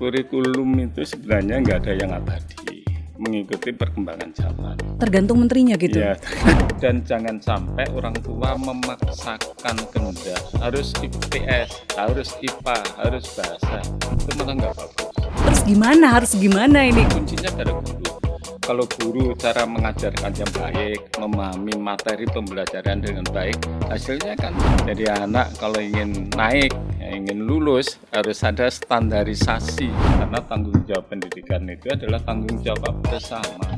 kurikulum itu sebenarnya nggak ada yang abadi, mengikuti perkembangan zaman. Tergantung menterinya gitu. Ya, dan jangan sampai orang tua memaksakan kehendak harus IPS, harus IPA, harus bahasa. Itu malah nggak bagus. Terus gimana? Harus gimana ini? Kuncinya pada guru. Kalau guru cara mengajarkan yang baik, memahami materi pembelajaran dengan baik, hasilnya kan jadi anak kalau ingin naik, ingin lulus harus ada standarisasi. Karena tanggung jawab pendidikan itu adalah tanggung jawab bersama.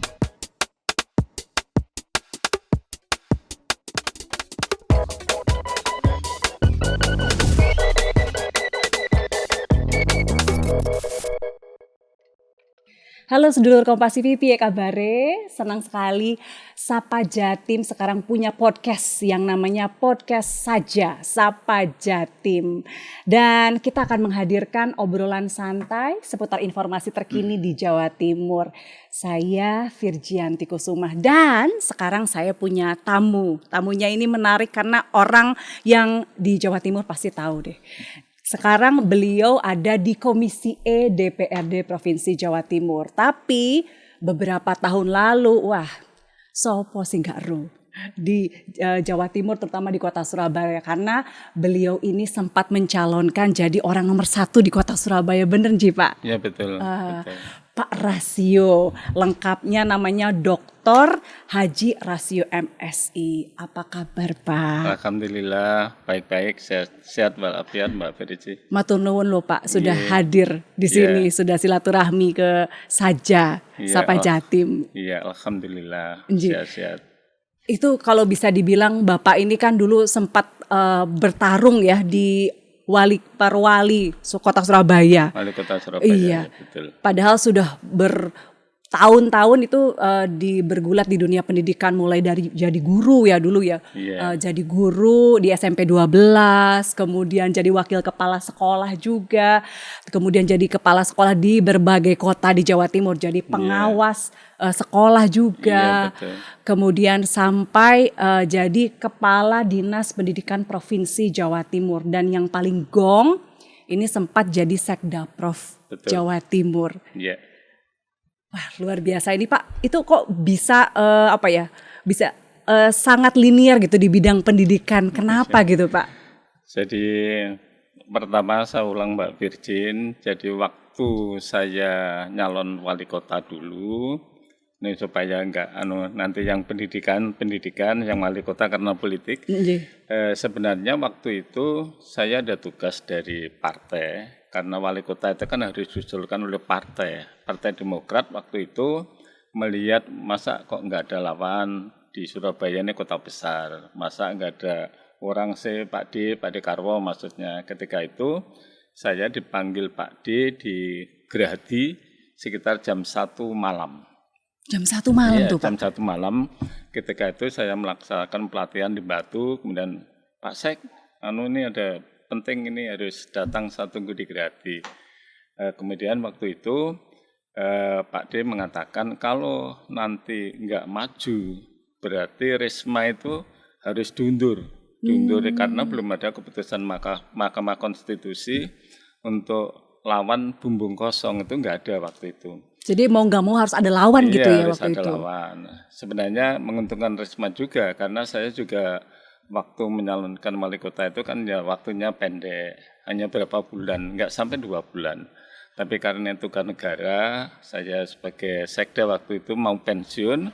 Halo sedulur Kompas TV, piye kabare? Senang sekali Sapa Jatim sekarang punya podcast yang namanya Podcast Saja, Sapa Jatim. Dan kita akan menghadirkan obrolan santai seputar informasi terkini di Jawa Timur. Saya Virgianti Kusumah dan sekarang saya punya tamu. Tamunya ini menarik karena orang yang di Jawa Timur pasti tahu deh. Sekarang beliau ada di Komisi E DPRD Provinsi Jawa Timur. Tapi beberapa tahun lalu, sopo sing gak ero di Jawa Timur terutama di kota Surabaya. Karena beliau ini sempat mencalonkan jadi orang nomor 1 di kota Surabaya. Bener Ji Pak? Ya betul, betul. Pak Rasio, lengkapnya namanya Dr. Haji Rasio MSI. Apa kabar Pak? Alhamdulillah baik-baik, sehat walafiat Mbak Ferici. Matur nuwun lho Pak, sudah hadir di sini, sudah silaturahmi ke Saja, Sapa Jatim. Iya, alhamdulillah sehat-sehat. Itu kalau bisa dibilang Bapak ini kan dulu sempat bertarung ya di Perwali Kota Surabaya. Wali Kota Surabaya, iya. Betul. Padahal sudah bertahun-tahun itu bergulat di dunia pendidikan, mulai dari jadi guru ya dulu ya. Jadi guru di SMP 12, kemudian jadi wakil kepala sekolah juga, kemudian jadi kepala sekolah di berbagai kota di Jawa Timur, jadi pengawas sekolah juga. Kemudian sampai jadi kepala dinas pendidikan Provinsi Jawa Timur, dan yang paling gong ini sempat jadi Sekdaprov Jawa Timur. Iya. Wah, luar biasa ini Pak. Itu kok bisa bisa sangat linier gitu di bidang pendidikan. Kenapa gitu Pak? Jadi pertama saya ulang Mbak Virgin. Jadi waktu saya nyalon wali kota dulu, ini supaya enggak nanti yang pendidikan yang wali kota karena politik. Sebenarnya waktu itu saya ada tugas dari partai. Karena wali kota itu kan harus diusulkan oleh Partai Demokrat waktu itu melihat masa kok nggak ada lawan di Surabaya ini kota besar, masa nggak ada orang Pak D Karwo maksudnya. Ketika itu saya dipanggil Pak D di Gerahadi sekitar jam 1 malam. Jam 1 malam tuh Pak? Jam 1 malam. Ketika itu saya melaksanakan pelatihan di Batu, kemudian Pak Sek, ini ada penting, ini harus datang, saya tunggu di Gerahadi. Kemudian waktu itu Pak D mengatakan kalau nanti nggak maju berarti Risma itu harus diundur karena belum ada keputusan Mahkamah Konstitusi untuk lawan bumbung kosong, itu nggak ada waktu itu. Jadi mau nggak mau harus ada lawan gitu ya harus waktu ada itu. Lawan. Sebenarnya menguntungkan Risma juga karena saya juga waktu menyalonkan wali kota itu kan ya waktunya pendek, hanya berapa bulan, nggak sampai 2 bulan. Tapi karena itu kan negara, saya sebagai sekda waktu itu mau pensiun,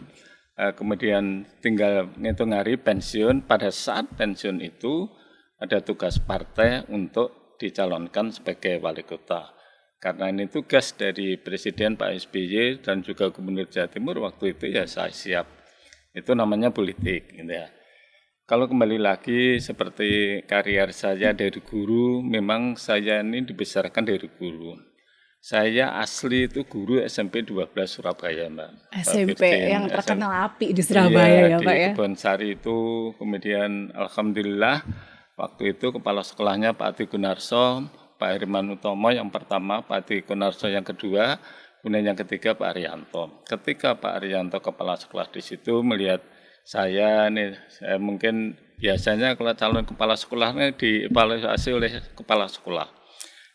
kemudian tinggal ngitung hari pensiun. Pada saat pensiun itu ada tugas partai untuk dicalonkan sebagai wali kota. Karena ini tugas dari Presiden Pak SBY dan juga Gubernur Jawa Timur waktu itu, ya saya siap. Itu namanya politik gitu ya. Kalau kembali lagi seperti karier saya dari guru, memang saya ini dibesarkan dari guru. Saya asli itu guru SMP 12 Surabaya Mbak. SMP yang terkenal api di Surabaya ya Pak ya? Di Kebonsari itu, kemudian Alhamdulillah waktu itu kepala sekolahnya Pak Ati Gunarso, Pak Herman Utomo yang pertama, Pak Ati Gunarso yang kedua, kemudian yang ketiga Pak Arianto. Ketika Pak Arianto kepala sekolah di situ melihat saya mungkin biasanya kalau calon kepala sekolahnya dievaluasi oleh kepala sekolah.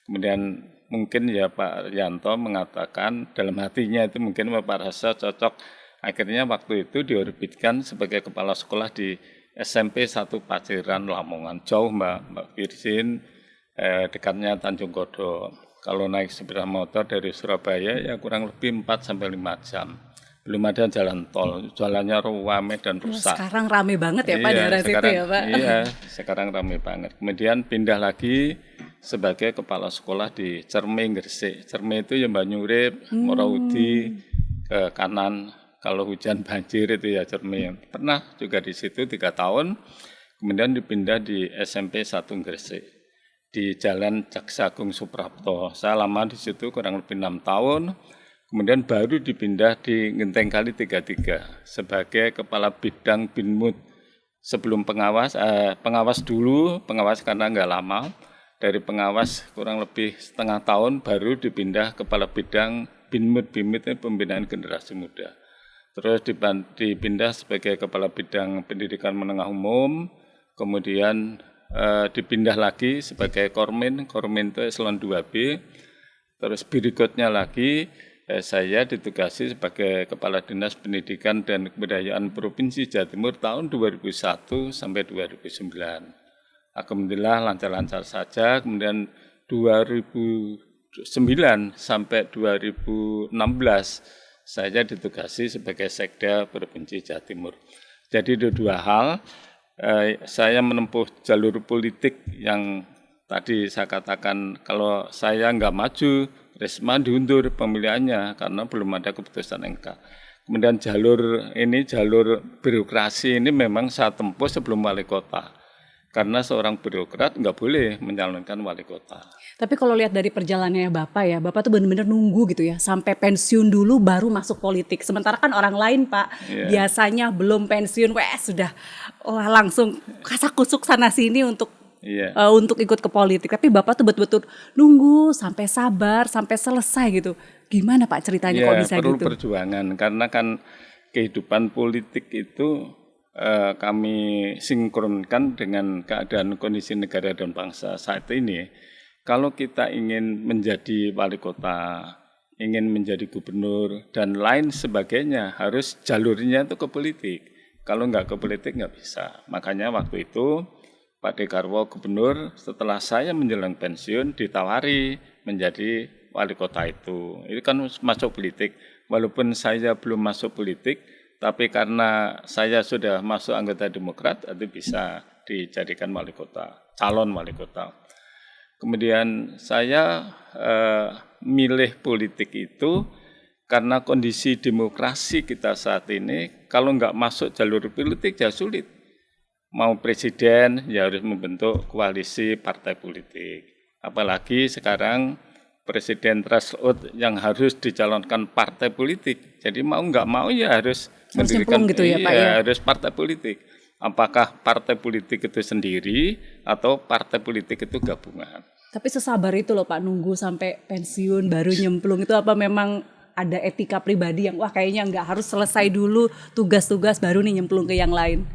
Kemudian mungkin ya Pak Yanto mengatakan dalam hatinya itu mungkin Pak Rasa cocok. Akhirnya waktu itu diorbitkan sebagai kepala sekolah di SMP 1 Paciran Lamongan. Jauh Mbak Virgin, dekatnya Tanjung Kodok. Kalau naik sepeda motor dari Surabaya ya kurang lebih 4-5 jam. Belum ada jalan tol, jalannya ruame dan rusak. Sekarang rame banget ya Pak daerah situ ya Pak. Iya, sekarang rame banget. Kemudian pindah lagi sebagai kepala sekolah di Cerme Gresik. Cerme itu ya Banyurip, Moraudi ke kanan. Kalau hujan banjir itu ya Cerme. Pernah juga di situ 3 tahun. Kemudian dipindah di SMP 1 Gresik di Jalan Jaksa Agung Suprapto. Saya lama di situ kurang lebih 6 tahun. Kemudian baru dipindah di Genteng Kali 33 sebagai kepala bidang Binmut. Sebelum pengawas dulu, pengawas karena nggak lama. Dari pengawas kurang lebih setengah tahun baru dipindah kepala bidang Binmut. Binmut itu pembinaan generasi muda. Terus dipindah sebagai kepala bidang pendidikan menengah umum. Kemudian dipindah lagi sebagai Kormin. Kormin itu eselon 2B. Terus berikutnya lagi saya ditugasi sebagai Kepala Dinas Pendidikan dan Kebudayaan Provinsi Jawa Timur tahun 2001 sampai 2009. Alhamdulillah lancar-lancar saja. Kemudian 2009 sampai 2016 saya ditugasi sebagai Sekda Provinsi Jawa Timur. Jadi ada 2 hal. Saya menempuh jalur politik yang tadi saya katakan kalau saya nggak maju, Risma diundur pemilihannya karena belum ada keputusan MK. Kemudian jalur birokrasi ini memang saya tempuh sebelum wali kota. Karena seorang birokrat nggak boleh mencalonkan wali kota. Tapi kalau lihat dari perjalanannya Bapak tuh benar-benar nunggu gitu ya, sampai pensiun dulu baru masuk politik. Sementara kan orang lain Pak, biasanya belum pensiun, sudah langsung kasak-kusuk sana sini untuk ikut ke politik. Tapi Bapak tuh betul-betul nunggu sampai sabar, sampai selesai gitu. Gimana Pak ceritanya kok bisa perlu gitu? Perlu perjuangan, karena kan kehidupan politik itu kami sinkronkan dengan keadaan kondisi negara dan bangsa saat ini. Kalau kita ingin menjadi wali kota, ingin menjadi gubernur, dan lain sebagainya, harus jalurnya itu ke politik. Kalau nggak ke politik nggak bisa. Makanya waktu itu Pak Dekarwo gubernur, setelah saya menjelang pensiun ditawari menjadi wali kota itu. Itu kan masuk politik. Walaupun saya belum masuk politik, tapi karena saya sudah masuk anggota Demokrat, itu bisa dijadikan wali kota, calon wali kota. Kemudian saya milih politik itu karena kondisi demokrasi kita saat ini, kalau nggak masuk jalur politik ya sulit. Mau presiden ya harus membentuk koalisi partai politik. Apalagi sekarang presiden threshold yang harus dicalonkan partai politik. Jadi mau nggak mau ya harus mendirikan gitu ya, Pak, ya? Harus partai politik. Apakah partai politik itu sendiri atau partai politik itu gabungan? Tapi sesabar itu loh Pak, nunggu sampai pensiun baru nyemplung itu, apa memang ada etika pribadi yang kayaknya nggak harus selesai dulu tugas-tugas baru nih nyemplung ke yang lain?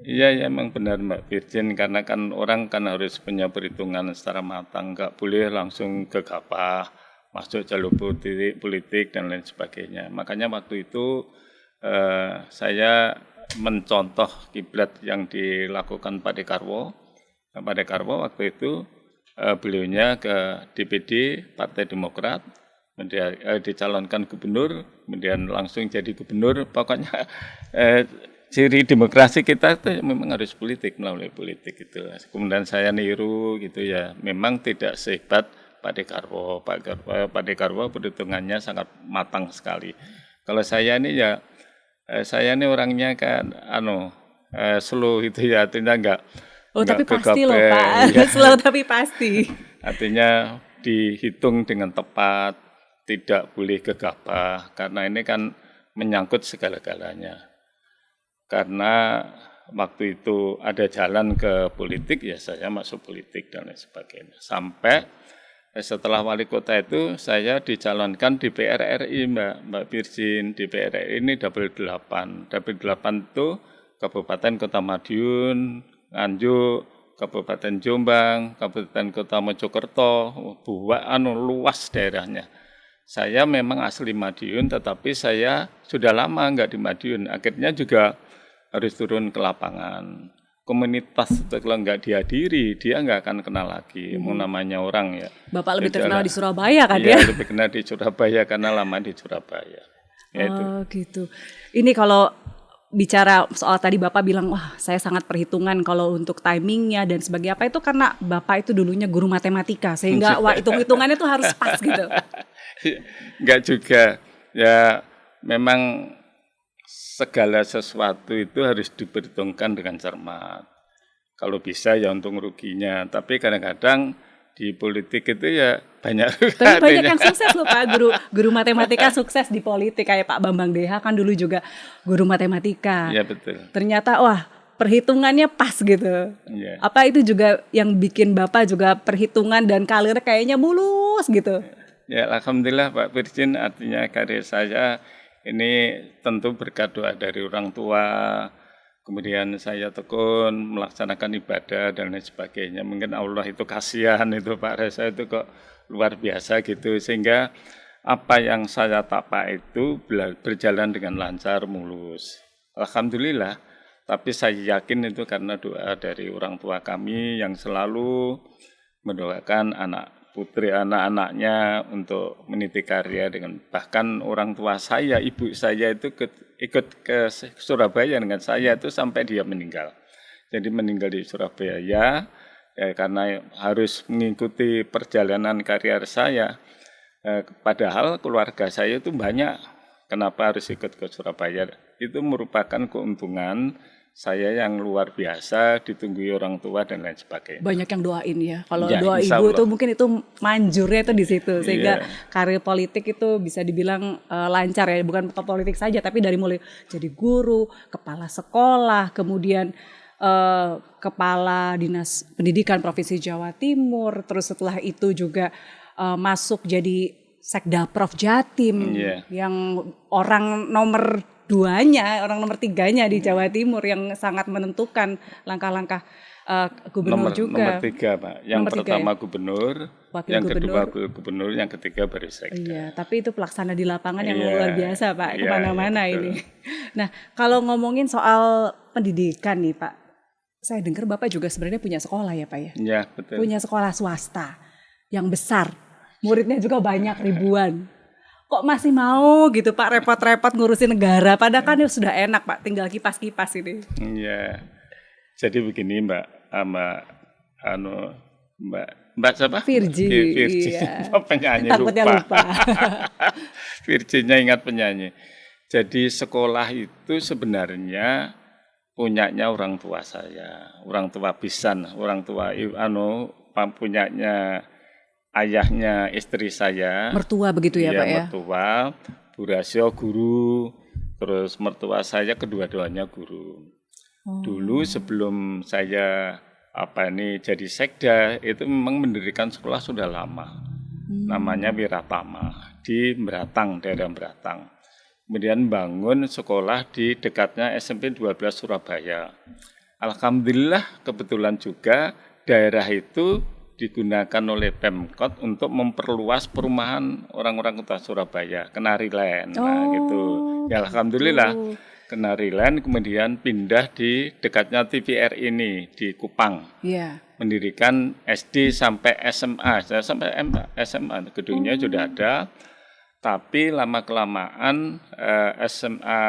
Iya, ya, emang benar Mbak Virgin, karena kan orang kan harus punya perhitungan secara matang, nggak boleh langsung gegabah masuk jalur politik dan lain sebagainya. Makanya waktu itu saya mencontoh kiblat yang dilakukan Pak Dekarwo. Pak Dekarwo waktu itu beliaunya ke DPD Partai Demokrat, kemudian dicalonkan gubernur, kemudian langsung jadi gubernur. Pokoknya ciri demokrasi kita itu memang harus politik, melalui politik gitu. Kemudian saya niru gitu ya, memang tidak sehebat Pak Dekarwo. Pak Dekarwo perhitungannya sangat matang sekali. Kalau saya ini ya, saya ini orangnya kan slow gitu ya, artinya enggak. Tapi pasti loh Pak, ya. Slow tapi pasti. Artinya dihitung dengan tepat, tidak boleh gegabah, karena ini kan menyangkut segala-galanya. Karena waktu itu ada jalan ke politik, ya saya masuk politik dan lain sebagainya. Sampai setelah wali kota itu saya dicalonkan di DPR RI Mbak Virgin. DPR RI ini double 8. Double 8 itu Kabupaten Kota Madiun, Nganjuk, Kabupaten Jombang, Kabupaten Kota Mojokerto, luas daerahnya. Saya memang asli Madiun, tetapi saya sudah lama nggak di Madiun. Akhirnya juga harus turun ke lapangan. Komunitas itu kalau nggak dihadiri, dia nggak akan kenal lagi. Mau namanya orang ya. Bapak lebih Jadi terkenal di Surabaya kan iya, ya? lebih kenal di Surabaya karena lama di Surabaya. Ya itu. Oh gitu. Ini kalau bicara soal tadi Bapak bilang, wah saya sangat perhitungan kalau untuk timingnya dan sebagainya apa itu karena Bapak itu dulunya guru matematika sehingga wah hitung-hitungannya tuh harus pas gitu. Enggak juga. Ya memang segala sesuatu itu harus diperhitungkan dengan cermat. Kalau bisa ya untung ruginya. Tapi kadang-kadang di politik itu ya banyak. Tapi banyak yang sukses loh Pak, guru matematika sukses di politik kayak Pak Bambang Deha kan dulu juga guru matematika. Iya betul. Ternyata wah perhitungannya pas gitu. Iya. Apa itu juga yang bikin Bapak juga perhitungan dan karir kayaknya mulus gitu? Ya alhamdulillah Pak Virgin, artinya karir saya ini tentu berkat doa dari orang tua, kemudian saya tekun melaksanakan ibadah dan lain sebagainya. Mungkin Allah itu kasihan itu Pak Reza itu kok luar biasa gitu. Sehingga apa yang saya tapak itu berjalan dengan lancar, mulus. Alhamdulillah. Tapi saya yakin itu karena doa dari orang tua kami yang selalu mendoakan anak-anaknya untuk meniti karya dengan bahkan orang tua saya, ibu saya itu ikut ke Surabaya dengan saya itu sampai dia meninggal. Jadi meninggal di Surabaya ya karena harus mengikuti perjalanan karier saya. Padahal keluarga saya itu banyak. Kenapa harus ikut ke Surabaya? Itu merupakan keuntungan saya yang luar biasa, ditunggui orang tua dan lain sebagainya. Banyak yang doain ya. Kalau Ya, doa insya ibu Allah. itu mungkin itu manjurnya itu di situ sehingga Iya. karir politik itu bisa dibilang lancar ya, bukan ke politik saja tapi dari mulai jadi guru, kepala sekolah, kemudian kepala Dinas Pendidikan Provinsi Jawa Timur, terus setelah itu juga masuk jadi Sekda Prof Jatim Iya. yang orang nomor 2-nya, orang nomor 3-nya di Jawa Timur yang sangat menentukan langkah-langkah gubernur juga. Nomor 3 Pak. Yang Nomor 3 pertama ya? gubernur, Wakil yang kedua gubernur. gubernur, yang ketiga baru sekda. Iya, tapi itu pelaksana di lapangan yang Iya. luar biasa Pak, Iya, kemana-mana iya, betul. ini. Nah, kalau ngomongin soal pendidikan nih Pak, saya dengar Bapak juga sebenarnya punya sekolah ya Pak ya? Ya betul. Punya sekolah swasta yang besar, muridnya juga banyak ribuan. Kok masih mau gitu Pak repot-repot ngurusin negara, padahal kan sudah enak Pak, tinggal kipas-kipas ini. Iya. Jadi begini Mbak, Mbak siapa? Virgi, Virgi. iya. Penyanyi Takutnya lupa. Virginya ingat penyanyi. Jadi sekolah itu sebenarnya punyanya orang tua saya, orang tua pisan, orang tua punyanya ayahnya istri saya. Mertua begitu ya Pak ya? Mertua, Bu Rasio guru, terus mertua saya kedua-duanya guru. Dulu sebelum saya jadi sekda itu memang mendirikan sekolah sudah lama. Namanya Wiratama di Beratang, daerah Beratang. Kemudian bangun sekolah di dekatnya SMP 12 Surabaya. Alhamdulillah kebetulan juga daerah itu digunakan oleh Pemkot untuk memperluas perumahan orang-orang kota Surabaya, Kenariland. Nah, gitu. Ya alhamdulillah. Kenariland kemudian pindah di dekatnya TVR ini di Kupang. Iya. Mendirikan SD sampai SMA. Saya sampai SMA gedungnya sudah ada. Tapi lama-kelamaan SMA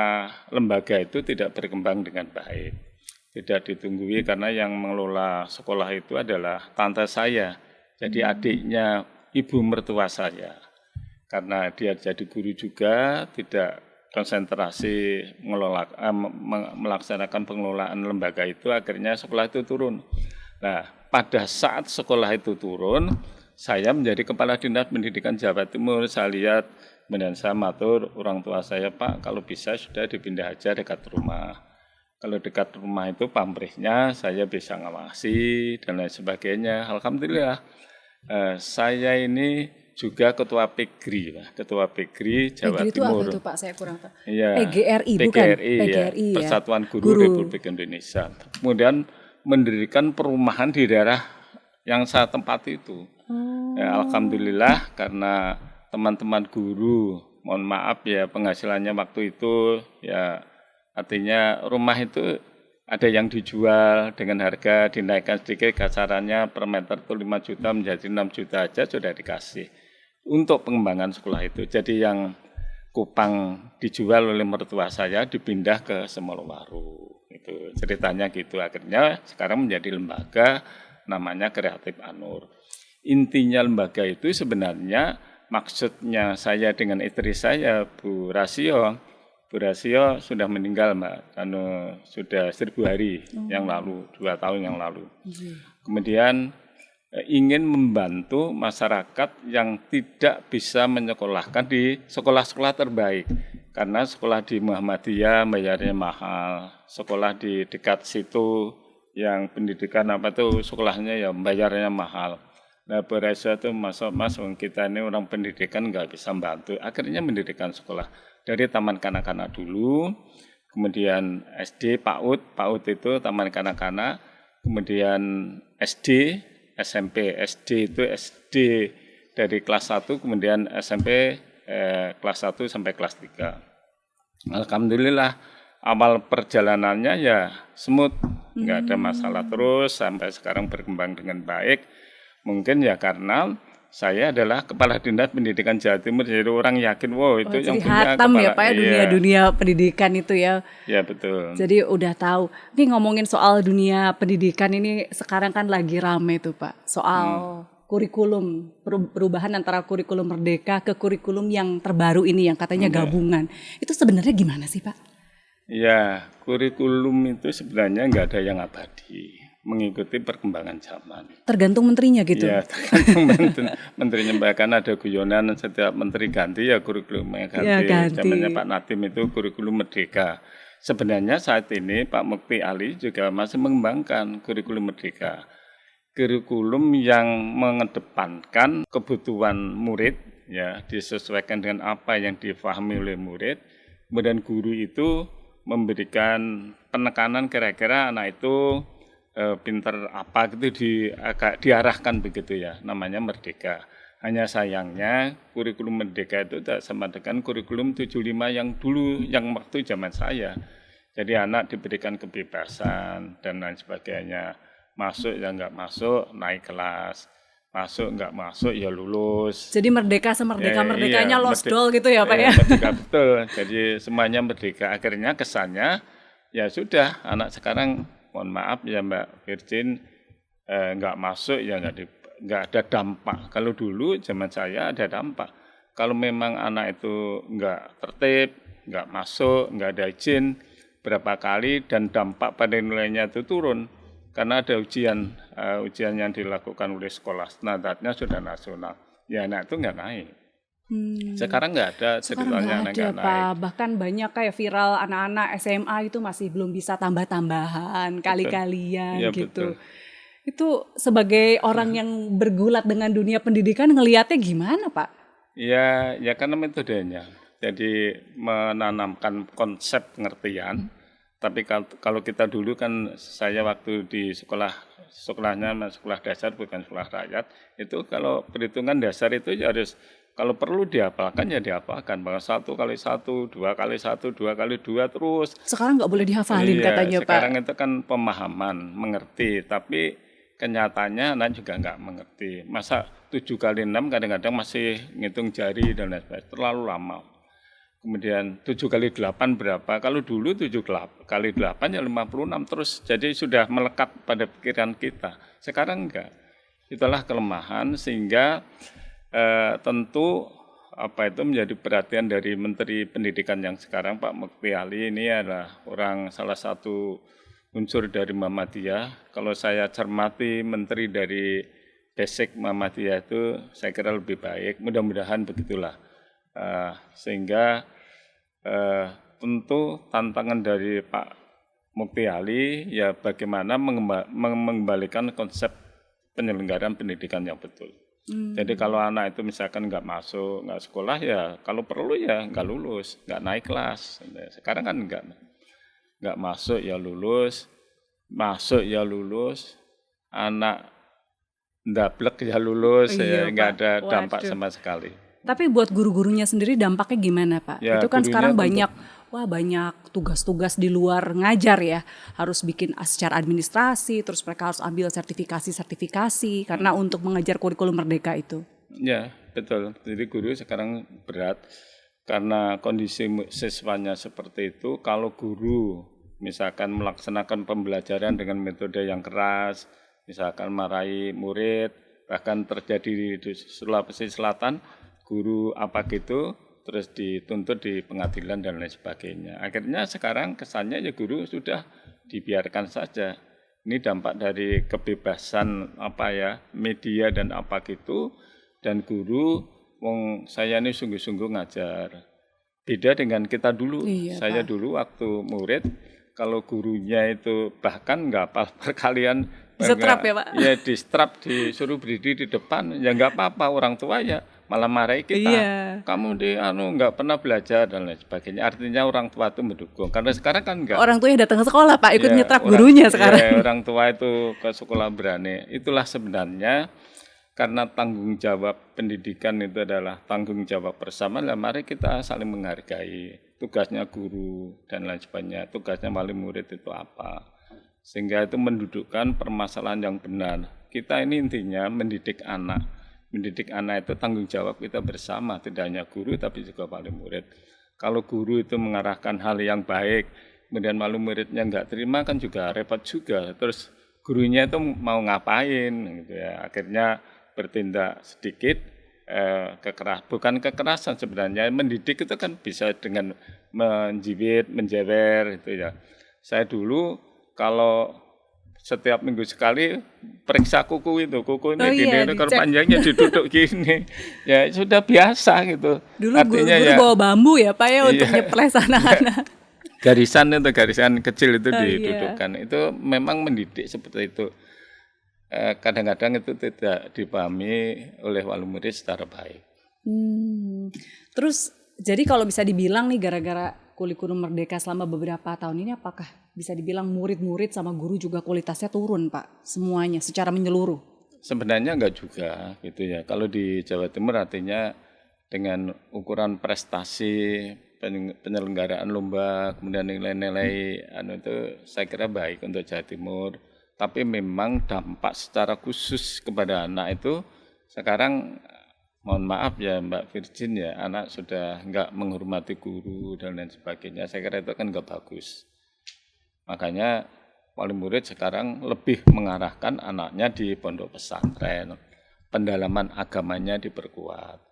lembaga itu tidak berkembang dengan baik. Tidak ditunggui karena yang mengelola sekolah itu adalah tante saya. Jadi adiknya ibu mertua saya. Karena dia jadi guru juga, tidak konsentrasi melaksanakan pengelolaan lembaga itu, akhirnya sekolah itu turun. Nah, pada saat sekolah itu turun, saya menjadi Kepala Dinas Pendidikan Jawa Timur. Saya lihat, kemudian saya matur orang tua saya, Pak, kalau bisa sudah dipindah aja dekat rumah. Kalau dekat rumah itu pamrihnya saya bisa ngawasi dan lain sebagainya. Alhamdulillah saya ini juga ketua PGRI, ketua PGRI Jawa PGRI itu Timur. apa itu Pak? Saya kurang tahu. Iya, PGRI bukan? PGRI, ya, PGRI ya. Persatuan Guru Republik Indonesia. Kemudian mendirikan perumahan di daerah yang saya tempati itu. Ya, alhamdulillah karena teman-teman guru, mohon maaf ya penghasilannya waktu itu ya artinya rumah itu ada yang dijual dengan harga dinaikkan sedikit, kasarannya per meter itu 5 juta menjadi 6 juta aja sudah dikasih untuk pengembangan sekolah itu. Jadi yang kupang dijual oleh mertua saya dipindah ke Semolowaru. Itu ceritanya gitu. Akhirnya sekarang menjadi lembaga namanya Kreatif Anur. Intinya lembaga itu sebenarnya maksudnya saya dengan istri saya Bu Rasio sudah meninggal Mbak, sudah 1000 hari yang lalu, 2 tahun yang lalu. Kemudian ingin membantu masyarakat yang tidak bisa menyekolahkan di sekolah-sekolah terbaik. Karena sekolah di Muhammadiyah bayarnya mahal, sekolah di dekat situ yang pendidikan sekolahnya ya bayarnya mahal. Nah berasa itu mas kita ini orang pendidikan nggak bisa bantu. Akhirnya mendirikan sekolah dari taman kanak-kanak dulu, kemudian SD, PAUD itu taman kanak-kanak, kemudian SD, SMP, SD itu SD dari kelas 1, kemudian SMP kelas 1 sampai kelas 3. Alhamdulillah awal perjalanannya ya smooth, nggak ada masalah terus sampai sekarang berkembang dengan baik. Mungkin ya karena saya adalah Kepala Dinas Pendidikan Jawa Timur, jadi orang yakin wow itu yang punya hatam kepala, ya Pak ya dunia pendidikan itu ya. Ya betul. Jadi udah tahu. Ini ngomongin soal dunia pendidikan ini sekarang kan lagi rame tuh Pak. Soal kurikulum, perubahan antara kurikulum Merdeka ke kurikulum yang terbaru ini yang katanya gabungan. Itu sebenarnya gimana sih Pak? Ya, kurikulum itu sebenarnya nggak ada yang abadi, mengikuti perkembangan zaman. Tergantung menterinya gitu? Ya, tergantung menterinya. Bahkan ada guyonan setiap menteri ganti ya kurikulumnya ganti. Ya, ganti. Zamannya Pak Nadiem itu kurikulum Merdeka. Sebenarnya saat ini Pak Mukti Ali juga masih mengembangkan kurikulum Merdeka. Kurikulum yang mengedepankan kebutuhan murid, ya disesuaikan dengan apa yang difahami oleh murid. Kemudian guru itu memberikan penekanan kira-kira anak itu pinter apa gitu agak diarahkan begitu ya, namanya Merdeka. Hanya sayangnya kurikulum Merdeka itu tidak sama dengan kurikulum 75 yang dulu, yang waktu zaman saya. Jadi anak diberikan kebebasan dan lain sebagainya. Masuk ya nggak masuk, naik kelas. Masuk nggak masuk ya lulus. Jadi merdeka semerdeka-merdekanya lost doll gitu ya Pak ya? Merdeka betul, jadi semuanya merdeka. Akhirnya kesannya ya sudah anak sekarang mohon maaf ya Mbak Virgin nggak masuk ya nggak ada dampak. Kalau dulu zaman saya ada dampak. Kalau memang anak itu nggak tertib, nggak masuk, nggak ada izin berapa kali dan dampak pada nilainya itu turun. Karena ada ujian yang dilakukan oleh sekolah, standarnya sudah nasional. Ya anak itu nggak naik. Sekarang nggak ada ceritanya anak nggak naik. Bahkan banyak kayak viral anak-anak SMA itu masih belum bisa tambah-tambahan, kali-kalian ya, gitu. Betul. Itu sebagai orang yang bergulat dengan dunia pendidikan ngelihatnya gimana Pak? Ya karena metodenya. Jadi menanamkan konsep pengertian. Tapi kalau kita dulu kan saya waktu di sekolahnya sekolah dasar bukan sekolah rakyat, itu kalau perhitungan dasar itu ya harus kalau perlu dihafalkan ya dihafalkan, bahwa 1 kali 1, 2 kali 1, 2 kali 2 terus. Sekarang nggak boleh dihafalin katanya Pak. Sekarang itu kan pemahaman, mengerti, tapi kenyataannya anak juga nggak mengerti. Masa 7 kali 6 kadang-kadang masih ngitung jari dan lain sebagainya, terlalu lama. Kemudian 7 kali 8 berapa? Kalau dulu 7 kali 8 ya 56 terus. Jadi sudah melekat pada pikiran kita. Sekarang enggak. Itulah kelemahan sehingga tentu itu menjadi perhatian dari Menteri Pendidikan yang sekarang Pak Mukti Ali ini adalah salah satu unsur dari Muhammadiyah. Kalau saya cermati menteri dari basic Muhammadiyah itu saya kira lebih baik. Mudah-mudahan begitulah. Sehingga tentu tantangan dari Pak Mukti Ali ya bagaimana mengembalikan konsep penyelenggaraan pendidikan yang betul. Jadi kalau anak itu misalkan nggak masuk, nggak sekolah ya kalau perlu ya nggak lulus, nggak naik kelas. Sekarang kan nggak masuk ya lulus, masuk ya lulus, anak ndablek ya lulus, ya Iya, nggak Pak. ada dampak Waduh. sama sekali. Tapi buat guru-gurunya sendiri dampaknya gimana, Pak? Ya Itu kan gurunya sekarang tentu banyak tugas-tugas di luar ngajar ya. Harus bikin secara administrasi, terus mereka harus ambil sertifikasi karena untuk mengajar kurikulum merdeka itu. ya betul. Jadi guru sekarang berat karena kondisi siswanya seperti itu. Kalau guru misalkan melaksanakan pembelajaran dengan metode yang keras, misalkan marahi murid, bahkan terjadi di Sulawesi Selatan, guru apa gitu, terus dituntut di pengadilan dan lain sebagainya. Akhirnya sekarang kesannya ya guru sudah dibiarkan saja. Ini dampak dari kebebasan media dan apa gitu, dan guru, wong saya ini sungguh-sungguh ngajar. Beda dengan kita dulu. Iya, Saya Pak. dulu waktu murid, kalau gurunya itu bahkan nggak hafal perkalian, Disetrap ya, Pak? ya distrap, disuruh berdiri di depan, ya nggak apa-apa, orang tua ya malah marahi kita. Iya. Kamu nggak pernah belajar dan lain sebagainya. Artinya orang tua itu mendukung. Karena sekarang kan nggak. Orang tuanya datang ke sekolah, Pak, ikut Ya, nyetrap gurunya sekarang. ya, orang tua itu ke sekolah berani. Itulah sebenarnya karena tanggung jawab pendidikan itu adalah tanggung jawab bersama. Lah mari kita saling menghargai tugasnya guru dan lain sebagainya. Tugasnya wali murid itu apa? Sehingga itu mendudukkan permasalahan yang benar. Kita ini intinya mendidik anak. Mendidik anak itu tanggung jawab kita bersama, tidak hanya guru tapi juga wali murid. Kalau guru itu mengarahkan hal yang baik, kemudian wali muridnya nggak terima kan juga repot juga. Terus gurunya itu mau ngapain gitu ya. Akhirnya bertindak sedikit bukan kekerasan sebenarnya. Mendidik itu kan bisa dengan menjiwit, menjewer gitu ya. Saya dulu kalau setiap minggu sekali periksa kuku ini gini, ekor dicek. panjangnya diduduk gini, ya sudah biasa gitu. Dulu Artinya guru-guru ya bawa bambu ya, Pak, ya, untuk iya. nyeples anak-anak. garisan kecil itu Oh, iya. didudukkan. Itu memang mendidik seperti itu. Kadang-kadang itu tidak dipahami oleh wali murid secara baik. Terus jadi kalau bisa dibilang nih gara-gara kurikulum merdeka selama beberapa tahun ini, apakah bisa dibilang murid-murid sama guru juga kualitasnya turun, Pak? Semuanya secara menyeluruh. Sebenarnya enggak juga gitu ya. Kalau di Jawa Timur artinya dengan ukuran prestasi penyelenggaraan lomba, kemudian nilai-nilai itu saya kira baik untuk Jawa Timur. Tapi memang dampak secara khusus kepada anak itu sekarang mohon maaf ya Mbak Virgin ya, anak sudah enggak menghormati guru dan lain sebagainya. Saya kira itu kan enggak bagus. Makanya wali murid sekarang lebih mengarahkan anaknya di pondok pesantren. Pendalaman agamanya diperkuat.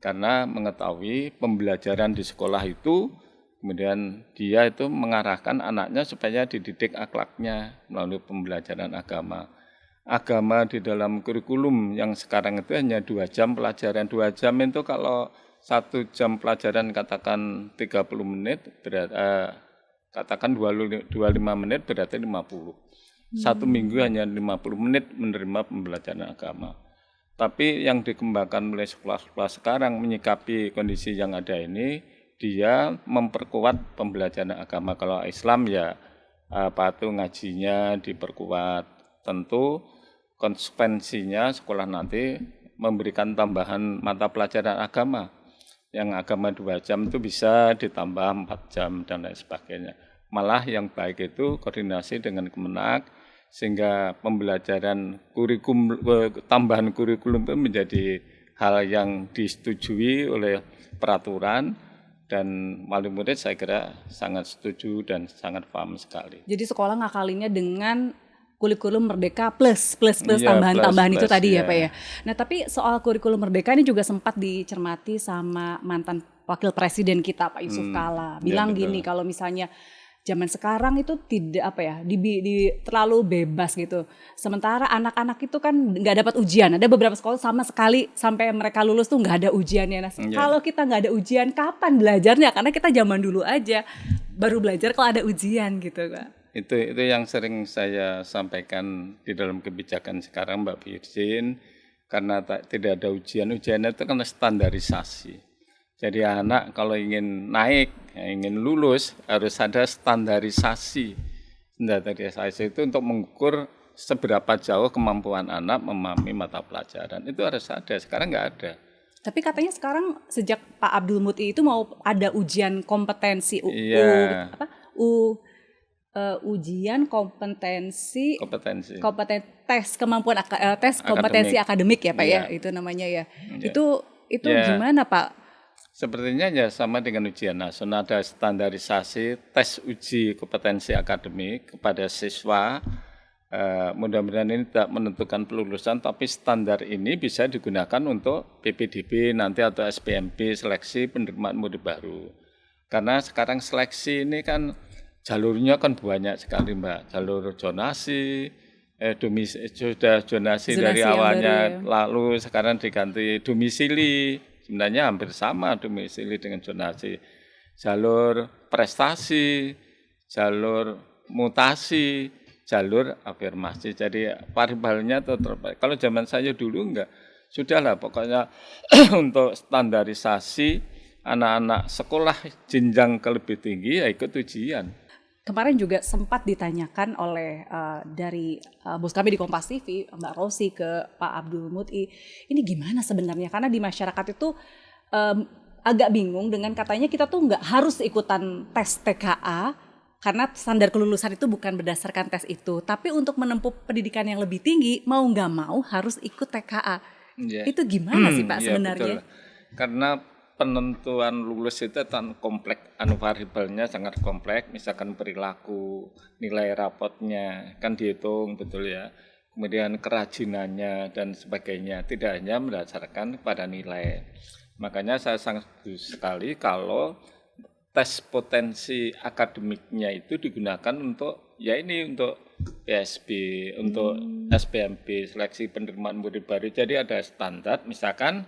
Karena mengetahui pembelajaran di sekolah itu, kemudian dia itu mengarahkan anaknya supaya dididik akhlaknya melalui pembelajaran agama. Agama di dalam kurikulum yang sekarang itu hanya 2 jam pelajaran. 2 jam itu kalau 1 jam pelajaran katakan 30 menit, katakan 25 menit berarti 50. 1 minggu hanya 50 menit menerima pembelajaran agama. Tapi yang dikembangkan oleh sekolah-sekolah sekarang menyikapi kondisi yang ada ini, dia memperkuat pembelajaran agama. Kalau Islam ya ngajinya diperkuat. Tentu konsekuensinya sekolah nanti memberikan tambahan mata pelajaran agama. Yang agama 2 jam itu bisa ditambah 4 jam dan lain sebagainya. Malah yang baik itu koordinasi dengan Kemenak, sehingga pembelajaran tambahan kurikulum itu menjadi hal yang disetujui oleh peraturan, dan wali murid saya kira sangat setuju dan sangat paham sekali. Jadi sekolah ngakalinnya dengan kurikulum merdeka plus Iya, tambahan-tambahan itu plus, tadi ya, ya. Pak ya. Nah, tapi soal kurikulum merdeka ini juga sempat dicermati sama mantan wakil presiden kita Pak Yusuf Kala. Bilang betul. gini, kalau misalnya zaman sekarang itu tidak terlalu bebas gitu. Sementara anak-anak itu kan nggak dapat ujian. Ada beberapa sekolah sama sekali sampai mereka lulus tuh nggak ada ujiannya. Nah, kalau kita nggak ada ujian, kapan belajarnya? Karena kita zaman dulu aja baru belajar kalau ada ujian gitu, Pak. Itu yang sering saya sampaikan di dalam kebijakan sekarang Mbak Virgin, karena tidak ada ujian itu kan standarisasi. Jadi anak kalau ingin naik, ingin lulus harus ada standarisasi Standarisasi itu untuk mengukur seberapa jauh kemampuan anak memahami mata pelajaran. Itu harus ada, sekarang nggak ada. Tapi katanya sekarang sejak Pak Abdul Muti itu mau ada ujian kompetensi Iya. ujian kompetensi Kompetensi. tes kemampuan tes kompetensi akademik ya Pak ya, itu namanya ya. Itu gimana Pak? Sepertinya ya sama dengan ujian nasional, ada standarisasi tes uji kompetensi akademik kepada siswa. Mudah-mudahan ini tidak menentukan pelulusan, tapi standar ini bisa digunakan untuk PPDB nanti atau SPMB, seleksi penerimaan murid baru. Karena sekarang seleksi ini kan jalurnya kan banyak sekali Mbak, jalur zonasi, sudah zonasi dari awalnya, lalu sekarang diganti domisili, sebenarnya hampir sama domisili dengan zonasi, jalur prestasi, jalur mutasi, jalur afirmasi. Jadi variabelnya tetap. Kalau zaman saya dulu enggak, sudahlah pokoknya untuk standarisasi anak-anak sekolah jenjang ke lebih tinggi ya ikut ujian. Kemarin juga sempat ditanyakan oleh dari bos kami di Kompas TV, Mbak Rosi ke Pak Abdul Muti, ini gimana sebenarnya? Karena di masyarakat itu agak bingung dengan katanya kita tuh nggak harus ikutan tes TKA, karena standar kelulusan itu bukan berdasarkan tes itu, tapi untuk menempuh pendidikan yang lebih tinggi mau nggak mau harus ikut TKA. Itu gimana sih Pak sebenarnya? Betul. Karena penentuan lulus itu kan kompleks, variabelnya sangat kompleks, misalkan perilaku, nilai rapotnya kan dihitung betul ya, kemudian kerajinannya dan sebagainya, tidak hanya berdasarkan pada nilai. Makanya saya sangat setuju sekali kalau tes potensi akademiknya itu digunakan untuk untuk PSB, untuk SPMB, seleksi penerimaan murid baru. Jadi ada standar, misalkan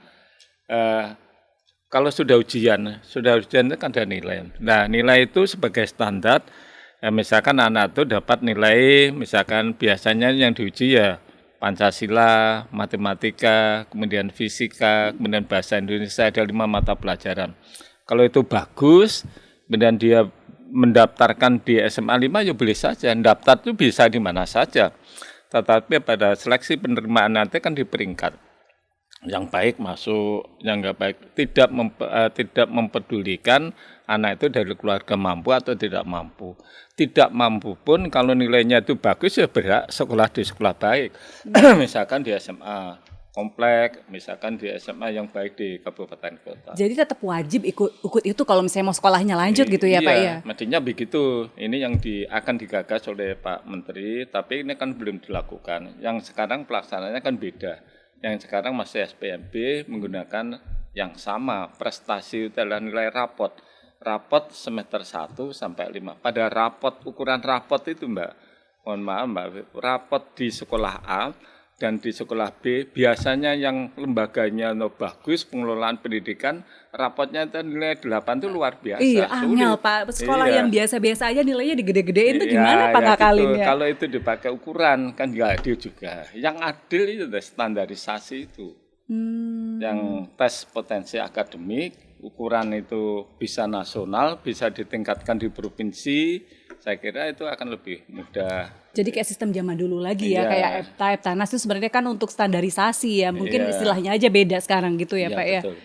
kalau sudah ujian itu kan ada nilai. Nah, nilai itu sebagai standar, misalkan anak itu dapat nilai, misalkan biasanya yang diuji ya Pancasila, matematika, kemudian fisika, kemudian bahasa Indonesia, ada 5 mata pelajaran. Kalau itu bagus, kemudian dia mendaftarkan di SMA 5 ya boleh saja. Daftar itu bisa di mana saja. Tetapi pada seleksi penerimaan nanti kan di peringkat. Yang baik masuk, yang enggak baik tidak mempedulikan anak itu dari keluarga mampu atau tidak mampu. Tidak mampu pun kalau nilainya itu bagus ya berhak sekolah di sekolah baik. Misalkan di SMA komplek, misalkan di SMA yang baik di kabupaten kota. Jadi tetap wajib ikut itu kalau misalnya mau sekolahnya lanjut gitu ya Pak ya? Mestinya begitu. Ini yang akan digagas oleh Pak Menteri, tapi ini kan belum dilakukan. Yang sekarang pelaksanaannya kan beda. Yang sekarang masih SPMB menggunakan yang sama, prestasi itu adalah nilai rapot. Rapot semester 1 sampai 5. Pada ukuran rapot itu Mbak, mohon maaf Mbak, rapot di sekolah A dan di sekolah B, biasanya yang lembaganya bagus, pengelolaan pendidikan, rapotnya itu nilai 8 itu luar biasa. Iya, angel Pak. Sekolah yang biasa-biasa aja nilainya digede-gedein itu gimana Pak ngakalinnya? Gitu. Kalau itu dipakai ukuran, kan nggak adil juga. Yang adil itu standarisasi itu. Yang tes potensi akademik, ukuran itu bisa nasional, bisa ditingkatkan di provinsi, saya kira itu akan lebih mudah. Jadi kayak sistem zaman dulu lagi ya, kayak Eptanas itu sebenarnya kan untuk standarisasi ya, mungkin istilahnya aja beda sekarang gitu ya Pak ya. Betul.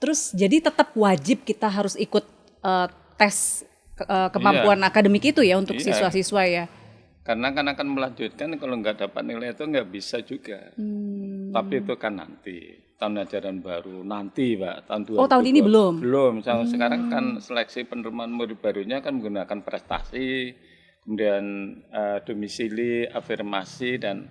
Terus jadi tetap wajib kita harus ikut tes kemampuan akademik itu ya untuk siswa-siswa ya. Karena kan akan melanjutkan, kalau nggak dapat nilai itu nggak bisa juga. Tapi itu kan nanti, tahun ajaran baru nanti Pak, tahun 2020. Oh tahun ini belum? Belum, sekarang kan seleksi penerimaan murid barunya kan menggunakan prestasi, kemudian domisili, afirmasi, dan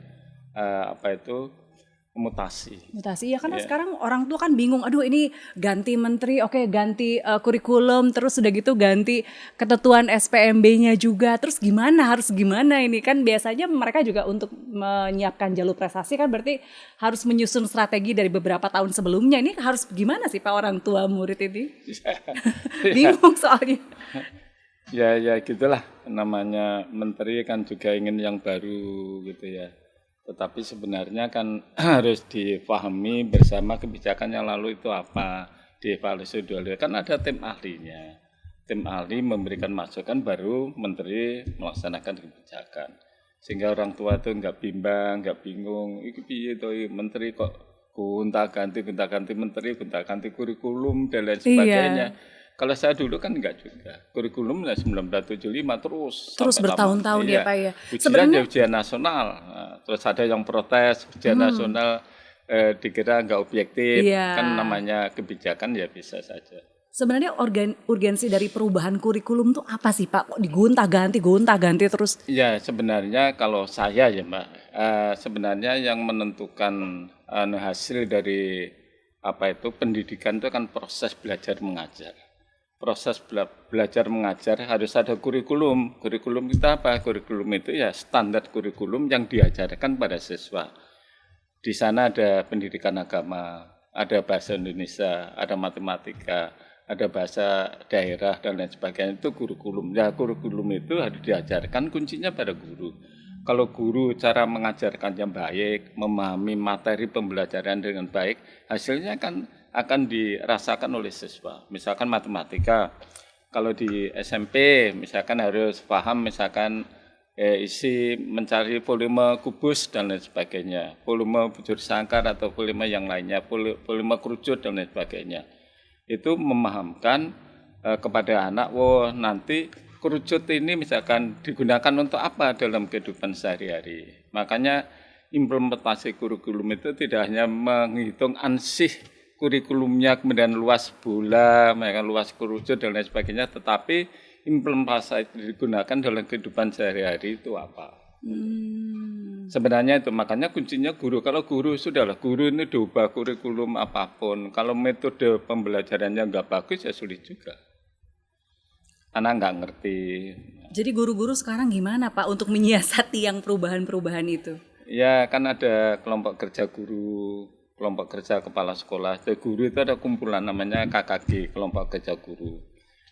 mutasi. Mutasi ya, karena sekarang orang tua kan bingung, aduh ini ganti menteri, ganti kurikulum, terus udah gitu ganti ketentuan SPMB-nya juga, terus harus gimana ini, kan biasanya mereka juga untuk menyiapkan jalur prestasi kan berarti harus menyusun strategi dari beberapa tahun sebelumnya, ini harus gimana sih Pak orang tua murid ini? Bingung soalnya. Ya gitulah, namanya menteri kan juga ingin yang baru gitu ya. Tetapi sebenarnya kan harus dipahami bersama kebijakan yang lalu itu apa, dievaluasi dulu. Kan ada tim ahlinya. tim ahli memberikan masukan, baru menteri melaksanakan kebijakan. Sehingga orang tua itu nggak bimbang, nggak bingung, iki piye to menteri kok gonta-ganti menteri, gonta-ganti kurikulum dan lain sebagainya. Kalau saya dulu kan enggak juga. Kurikulum 1975 terus sampai bertahun-tahun ya Pak ya. Sebenarnya ujian nasional. Nah, terus ada yang protes ujian nasional dikira enggak objektif. Kan namanya kebijakan ya bisa saja. Sebenarnya urgensi dari perubahan kurikulum tuh apa sih Pak? Kok digonta-ganti terus? Ya sebenarnya kalau saya ya Mbak, sebenarnya yang menentukan hasil dari pendidikan itu kan proses belajar mengajar. Proses belajar mengajar harus ada kurikulum. Kurikulum kita apa? Kurikulum itu ya standar kurikulum yang diajarkan pada siswa. Di sana ada pendidikan agama, ada bahasa Indonesia, ada matematika, ada bahasa daerah dan lain sebagainya. Itu kurikulum. Ya kurikulum itu harus diajarkan, kuncinya pada guru. Kalau guru cara mengajarkannya baik, memahami materi pembelajaran dengan baik, hasilnya kan akan dirasakan oleh siswa. Misalkan matematika, kalau di SMP misalkan harus paham misalkan isi mencari volume kubus dan lain sebagainya, volume bujur sangkar atau volume yang lainnya, volume kerucut dan lain sebagainya. Itu memahamkan kepada anak, nanti kerucut ini misalkan digunakan untuk apa dalam kehidupan sehari-hari. Makanya implementasi kurikulum itu tidak hanya menghitung ansih kurikulumnya, kemudian luas bola, luas kerucut dan lain sebagainya, tetapi implementasi digunakan dalam kehidupan sehari-hari itu apa. Sebenarnya itu makanya kuncinya guru. Kalau guru sudahlah, guru ini diubah kurikulum apapun, kalau metode pembelajarannya nggak bagus ya sulit juga. Anak nggak ngerti. Jadi guru-guru sekarang gimana Pak untuk menyiasati yang perubahan-perubahan itu? Ya kan ada kelompok kerja guru, kelompok kerja kepala sekolah. Jadi guru itu ada kumpulan namanya KKG, kelompok kerja guru.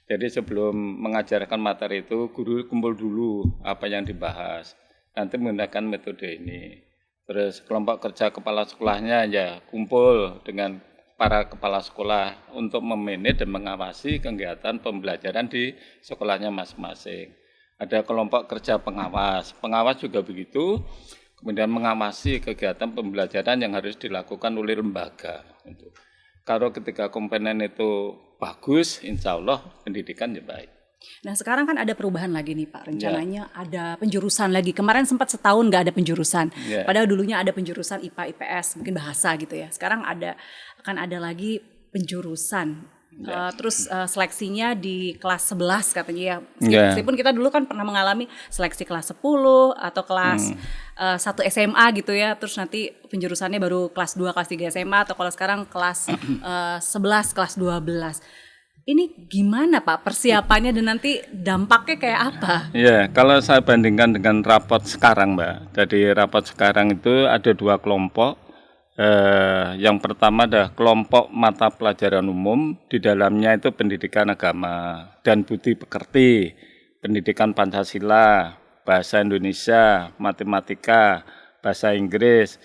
Jadi sebelum mengajarkan materi itu, guru kumpul dulu apa yang dibahas. Nanti menggunakan metode ini. Terus kelompok kerja kepala sekolahnya ya kumpul dengan para kepala sekolah untuk memanage dan mengawasi kegiatan pembelajaran di sekolahnya masing-masing. Ada kelompok kerja pengawas, pengawas juga begitu, kemudian mengawasi kegiatan pembelajaran yang harus dilakukan oleh lembaga. Kalau ketika komponen itu bagus, insya Allah pendidikan ya baik. Nah sekarang kan ada perubahan lagi nih Pak, rencananya ada penjurusan lagi. Kemarin sempat setahun nggak ada penjurusan, padahal dulunya ada penjurusan IPA, IPS, mungkin bahasa gitu ya. Sekarang akan ada lagi penjurusan. Terus seleksinya di kelas 11 katanya ya. Meskipun kita dulu kan pernah mengalami seleksi kelas 10 atau kelas 1 SMA gitu ya. Terus nanti penjurusannya baru kelas 2, kelas 3 SMA, atau kalau sekarang kelas 11, kelas 12. Ini gimana Pak persiapannya dan nanti dampaknya kayak apa? Ya, kalau saya bandingkan dengan rapot sekarang Mbak. Jadi rapot sekarang itu ada 2 kelompok. Yang pertama adalah kelompok mata pelajaran umum, di dalamnya itu pendidikan agama dan budi pekerti, pendidikan Pancasila, bahasa Indonesia, matematika, bahasa Inggris,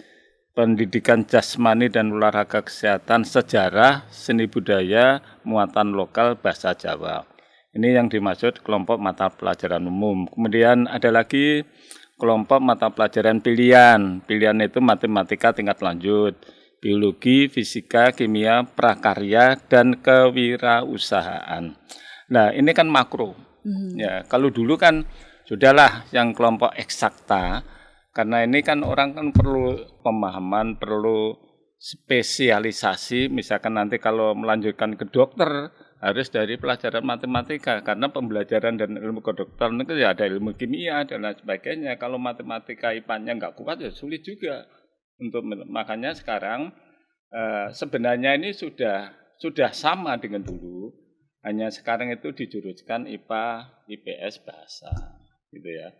pendidikan jasmani dan olahraga kesehatan, sejarah, seni budaya, muatan lokal, bahasa Jawa. Ini yang dimaksud kelompok mata pelajaran umum. Kemudian ada lagi kelompok mata pelajaran pilihan. Pilihan itu matematika tingkat lanjut, biologi, fisika, kimia, prakarya, dan kewirausahaan. Nah, ini kan makro. Ya, kalau dulu kan sudahlah yang kelompok eksakta, karena ini kan orang kan perlu pemahaman, perlu spesialisasi. Misalkan nanti kalau melanjutkan ke dokter harus dari pelajaran matematika, karena pembelajaran dan ilmu kedokteran itu ya ada ilmu kimia dan lain sebagainya. Kalau matematika IPA-nya nggak kuat ya sulit juga. Makanya sekarang sebenarnya ini sudah sama dengan dulu. Hanya sekarang itu dijuruskan IPA, IPS, bahasa, gitu ya.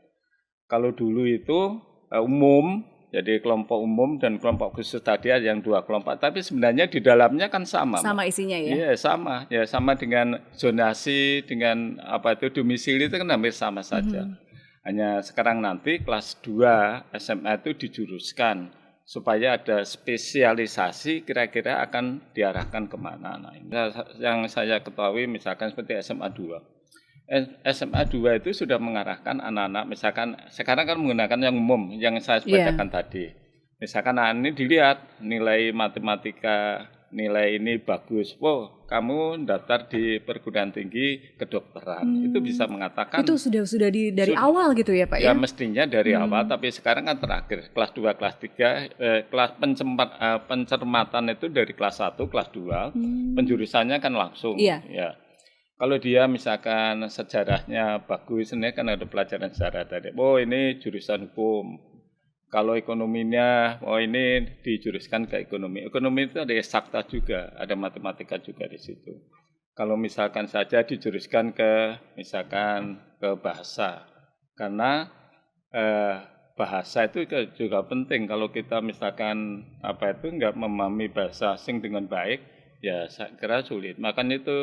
Kalau dulu itu umum, jadi kelompok umum dan kelompok khusus tadi ada yang 2 kelompok, tapi sebenarnya di dalamnya kan sama. Sama isinya ya? Iya sama, ya sama dengan zonasi, dengan domisili itu kan hampir sama saja. Hanya sekarang nanti kelas 2 SMA itu dijuruskan supaya ada spesialisasi kira-kira akan diarahkan kemana. Nah, ini yang saya ketahui misalkan seperti SMA 2. SMA 2 itu sudah mengarahkan anak-anak, misalkan sekarang kan menggunakan yang umum, yang saya Iya. bacakan tadi. Misalkan anak ini dilihat nilai matematika, nilai ini bagus. Wow, kamu daftar di perguruan tinggi kedokteran. Itu bisa mengatakan Itu sudah dari Sud- awal gitu ya Pak ya ya? mestinya dari awal, tapi sekarang kan terakhir kelas 2, kelas 3, kelas pencermatan itu dari kelas 1, kelas 2, penjurusannya kan langsung. Iya. Ya. Kalau dia misalkan sejarahnya bagus, ini kan ada pelajaran sejarah tadi. Oh ini jurusan hukum. Kalau ekonominya, oh ini dijuruskan ke ekonomi. Ekonomi itu ada eksakta juga, ada matematika juga di situ. Kalau misalkan saja dijuruskan ke misalkan ke bahasa, karena bahasa itu juga penting. Kalau kita misalkan nggak memahami bahasa asing dengan baik, ya saya kira sulit. Makanya itu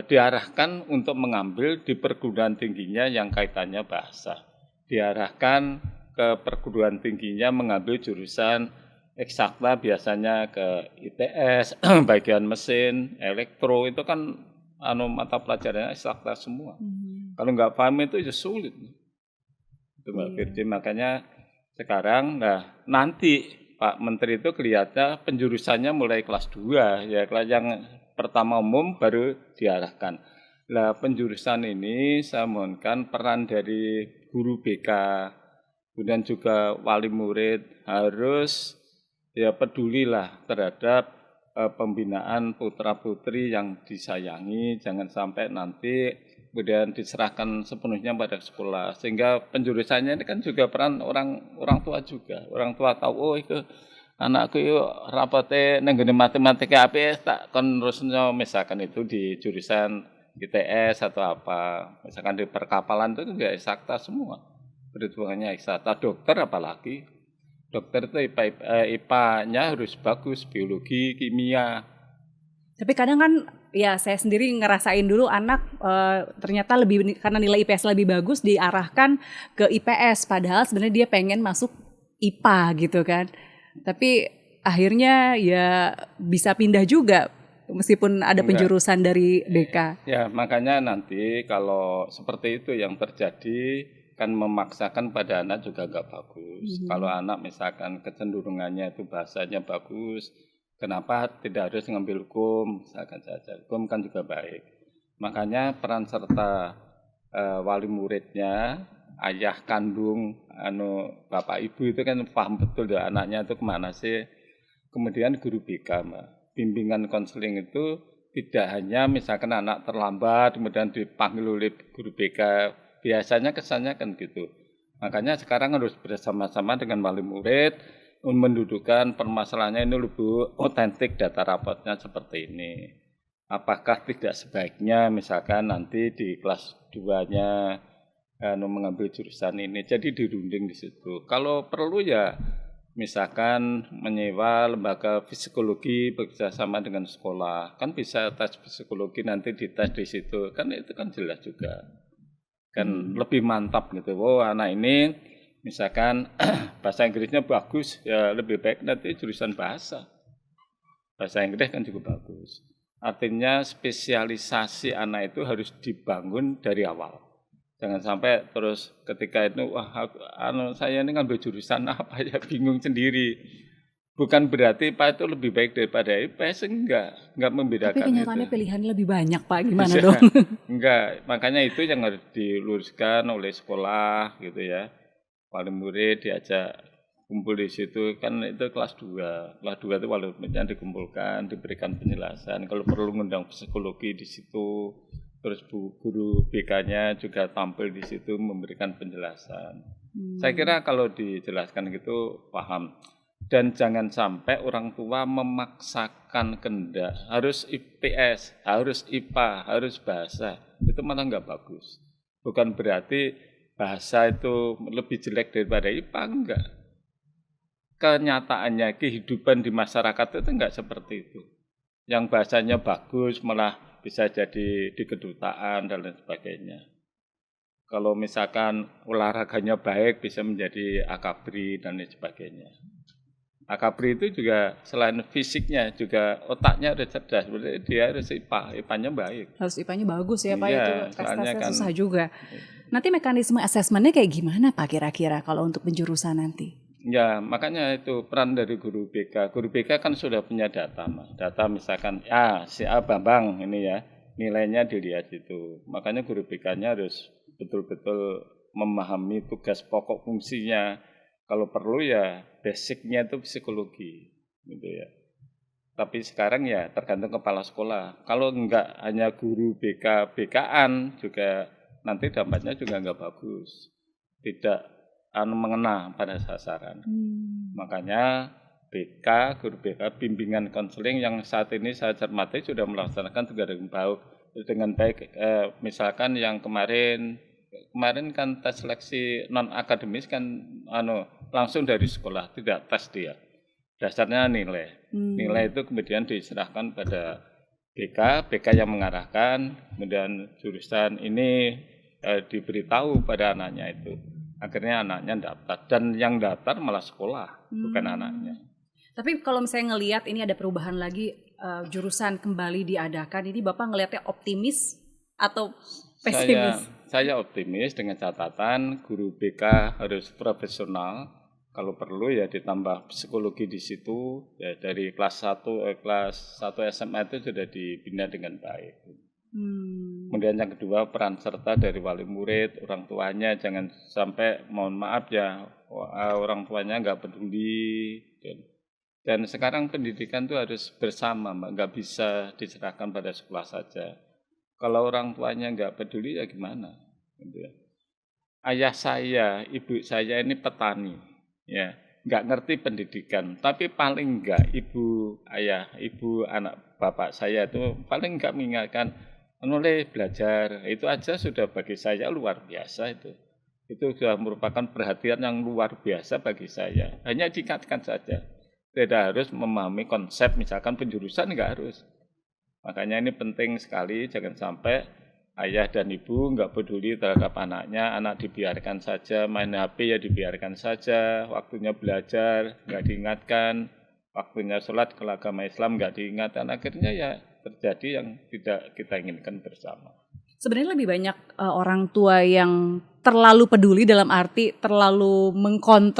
diarahkan untuk mengambil di perguruan tingginya yang kaitannya bahasa. Diarahkan ke perguruan tingginya mengambil jurusan eksakta, biasanya ke ITS, bagian mesin, elektro, itu kan mata pelajarannya eksakta semua. Kalau nggak paham itu ya sulit. Itu Mbak Firji, makanya sekarang nanti Pak Menteri itu kelihatannya penjurusannya mulai kelas 2, ya kelas yang pertama umum baru diarahkan. Nah, penjurusan ini saya mohonkan peran dari guru BK, kemudian juga wali murid harus ya pedulilah terhadap pembinaan putra-putri yang disayangi, jangan sampai nanti kemudian diserahkan sepenuhnya pada sekolah, sehingga penjurusannya ini kan juga peran orang tua juga. Orang tua tahu, oh itu anakku itu rapate nenggene matematika apa tak kon terusnya, misalkan itu di jurusan ITS atau apa, misalkan di perkapalan itu juga eksakta semua, perhitungannya eksakta. Dokter apalagi, dokter itu IPA-nya harus bagus, biologi, kimia. Tapi kadang kan ya saya sendiri ngerasain dulu anak ternyata lebih karena nilai IPS lebih bagus diarahkan ke IPS, padahal sebenarnya dia pengen masuk IPA gitu kan. Tapi akhirnya ya bisa pindah juga meskipun ada penjurusan dari BK. Ya makanya nanti kalau seperti itu yang terjadi kan memaksakan pada anak juga gak bagus. Kalau anak misalkan kecenderungannya itu bahasanya bagus, kenapa tidak harus ngambil hukum, misalkan saja. Hukum kan juga baik. Makanya peran serta wali muridnya, ayah kandung, bapak ibu itu kan paham betul ya anaknya itu kemana sih. Kemudian guru BK, bimbingan konseling itu tidak hanya misalkan anak terlambat kemudian dipanggil oleh guru BK, biasanya kesannya kan gitu. Makanya sekarang harus bersama-sama dengan wali murid mendudukkan permasalahannya ini lebih otentik, data rapotnya seperti ini. Apakah tidak sebaiknya misalkan nanti di kelas 2-nya mengambil jurusan ini, jadi dirunding di situ. Kalau perlu ya misalkan menyewa lembaga psikologi bekerjasama dengan sekolah, kan bisa tes psikologi nanti dites di situ, kan itu kan jelas juga. Kan lebih mantap gitu. Oh anak ini misalkan bahasa Inggrisnya bagus, ya lebih baik nanti jurusan bahasa. Bahasa Inggris kan juga bagus. Artinya spesialisasi anak itu harus dibangun dari awal. Jangan sampai terus ketika itu, wah saya ini ngambil jurusan apa ya, bingung sendiri. Bukan berarti Pak itu lebih baik daripada IPS, enggak membedakan. Tapi kenyataannya itu. pilihan lebih banyak Pak, gimana Bisa. dong? Enggak, makanya itu yang harus diluruskan oleh sekolah gitu ya. Wali murid diajak kumpul di situ, kan itu kelas 2. Kelas 2 itu wali muridnya dikumpulkan, diberikan penjelasan. Kalau perlu ngundang psikologi di situ, terus guru BK-nya juga tampil di situ memberikan penjelasan. Saya kira kalau dijelaskan gitu paham. Dan jangan sampai orang tua memaksakan kehendak harus IPS, harus IPA, harus bahasa. Itu malah nggak bagus. Bukan berarti bahasa itu lebih jelek daripada IPA, enggak. Kenyataannya kehidupan di masyarakat itu enggak seperti itu. Yang bahasanya bagus malah bisa jadi di kedutaan dan lain sebagainya. Kalau misalkan olahraganya baik bisa menjadi akabri dan lain sebagainya. Akabri itu juga selain fisiknya juga otaknya udah cerdas, berarti dia harus IPA-nya baik. Harus IPA-nya bagus ya Pak, Iya, itu soalnya tesnya kan susah juga. Nanti mekanisme asesmennya kayak gimana Pak kira-kira kalau untuk penjurusan nanti? ya makanya itu peran dari guru BK. Guru BK kan sudah punya data, Mas. Data misalkan si A Bambang ini ya, nilainya dilihat itu. Makanya guru BK-nya harus betul-betul memahami tugas pokok fungsinya. Kalau perlu ya basicnya itu psikologi, gitu ya. Tapi sekarang ya tergantung kepala sekolah. Kalau enggak hanya guru BK BK-an juga nanti dampaknya juga enggak bagus. Tidak mengena pada sasaran. Makanya BK, guru BK, bimbingan konseling yang saat ini saya cermati sudah melaksanakan dengan baik. Misalkan yang kemarin kan tes seleksi non akademis kan langsung dari sekolah, tidak tes dia. Dasarnya nilai. Nilai itu kemudian diserahkan pada BK yang mengarahkan, kemudian jurusan ini diberitahu pada anaknya itu. Akhirnya anaknya daftar, dan yang daftar malah sekolah, bukan anaknya. Tapi kalau misalnya ngelihat ini ada perubahan lagi, jurusan kembali diadakan, ini Bapak ngelihatnya optimis atau pesimis? Saya optimis dengan catatan guru BK harus profesional. Kalau perlu ya ditambah psikologi di situ, ya dari kelas 1 SMA itu sudah dibina dengan baik. Kemudian yang kedua, peran serta dari wali murid, orang tuanya, jangan sampai, mohon maaf ya, orang tuanya nggak peduli. Dan sekarang pendidikan itu harus bersama, Mbak, nggak bisa diserahkan pada sekolah saja. Kalau orang tuanya nggak peduli ya gimana? Gitu ya. Ayah saya, ibu saya ini petani, ya, nggak ngerti pendidikan, tapi paling nggak ibu anak bapak saya itu paling nggak mengingatkan mulai belajar, itu aja sudah bagi saya luar biasa itu. Itu sudah merupakan perhatian yang luar biasa bagi saya. Hanya diingatkan saja. Tidak harus memahami konsep, misalkan penjurusan enggak harus. Makanya ini penting sekali, jangan sampai ayah dan ibu enggak peduli terhadap anaknya, anak dibiarkan saja, main HP ya dibiarkan saja, waktunya belajar enggak diingatkan, waktunya sholat kalau agama Islam enggak diingatkan, akhirnya ya terjadi yang tidak kita inginkan bersama. Sebenarnya lebih banyak orang tua yang terlalu peduli dalam arti terlalu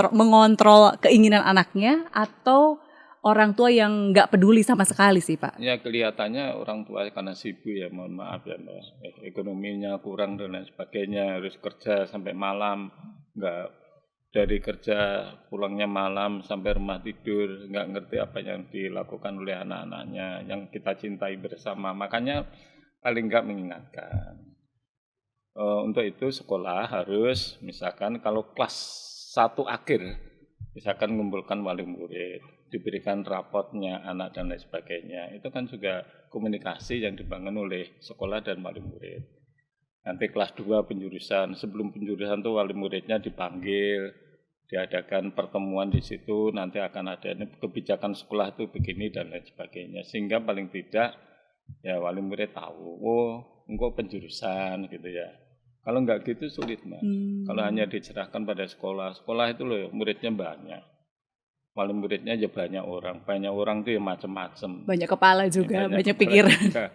mengontrol keinginan anaknya, atau orang tua yang nggak peduli sama sekali sih Pak? Ya kelihatannya orang tua karena sibuk ya, mohon maaf ya Mbak, ekonominya kurang dan lain sebagainya, harus kerja sampai malam, nggak dari kerja pulangnya malam sampai rumah tidur, nggak ngerti apa yang dilakukan oleh anak-anaknya yang kita cintai bersama. Makanya paling nggak mengingatkan. Untuk itu sekolah harus misalkan kalau kelas 1 akhir, misalkan mengumpulkan wali murid, diberikan rapotnya anak dan lain sebagainya. Itu kan juga komunikasi yang dibangun oleh sekolah dan wali murid. Nanti kelas 2 penjurusan, sebelum penjurusan itu wali muridnya dipanggil, diadakan pertemuan di situ, nanti akan ada kebijakan sekolah itu begini dan lain sebagainya. Sehingga paling tidak ya wali murid tahu, engkau penjurusan gitu ya. Kalau enggak gitu sulit, Mbak. Kalau hanya diserahkan pada sekolah itu loh muridnya banyak. Wali muridnya aja banyak orang itu ya macam-macam. Banyak kepala juga, banyak pikiran. Juga.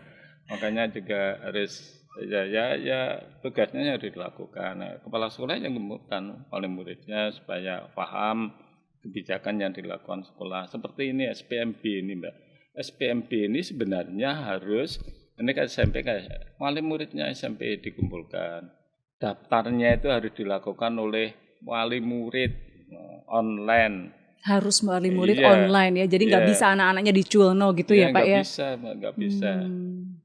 Makanya juga harus ya tugasnya harus dilakukan. Nah, kepala sekolah yang gemukkan wali muridnya supaya paham kebijakan yang dilakukan sekolah. Seperti ini SPMB ini, Mbak. SPMB ini sebenarnya harus, ini kan SMP kan, wali muridnya SMP dikumpulkan. Daftarnya itu harus dilakukan oleh wali murid online. Harus wali murid online ya, jadi nggak bisa anak-anaknya diculno gitu ya Pak ya? Nggak bisa.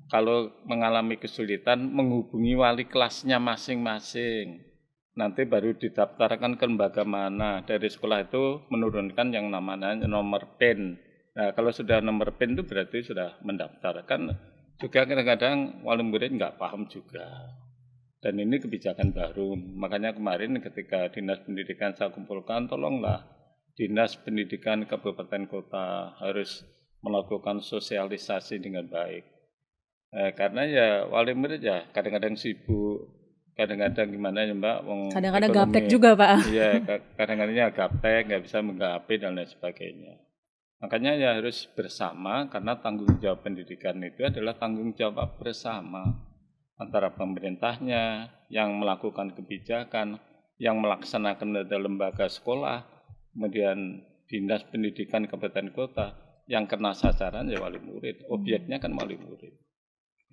Kalau mengalami kesulitan menghubungi wali kelasnya masing-masing. Nanti baru didaftarkan ke lembaga mana. Dari sekolah itu menurunkan yang namanya nomor PIN. Nah kalau sudah nomor PIN itu berarti sudah mendaftarkan. Juga kadang-kadang wali murid nggak paham juga. Dan ini kebijakan baru. Makanya kemarin ketika Dinas Pendidikan saya kumpulkan, tolonglah Dinas Pendidikan Kabupaten Kota harus melakukan sosialisasi dengan baik. Karena ya wali murid ya kadang-kadang sibuk, kadang-kadang gimana ya Mbak, Kadang-kadang gaptek juga Pak. Iya, kadang-kadang ya gaptek, nggak bisa menggapai dan lain sebagainya. Makanya ya harus bersama, karena tanggung jawab pendidikan itu adalah tanggung jawab bersama antara pemerintahnya yang melakukan kebijakan, yang melaksanakan ada lembaga sekolah, kemudian dinas pendidikan kabupaten kota, yang kena sasaran ya wali murid, objeknya kan wali murid.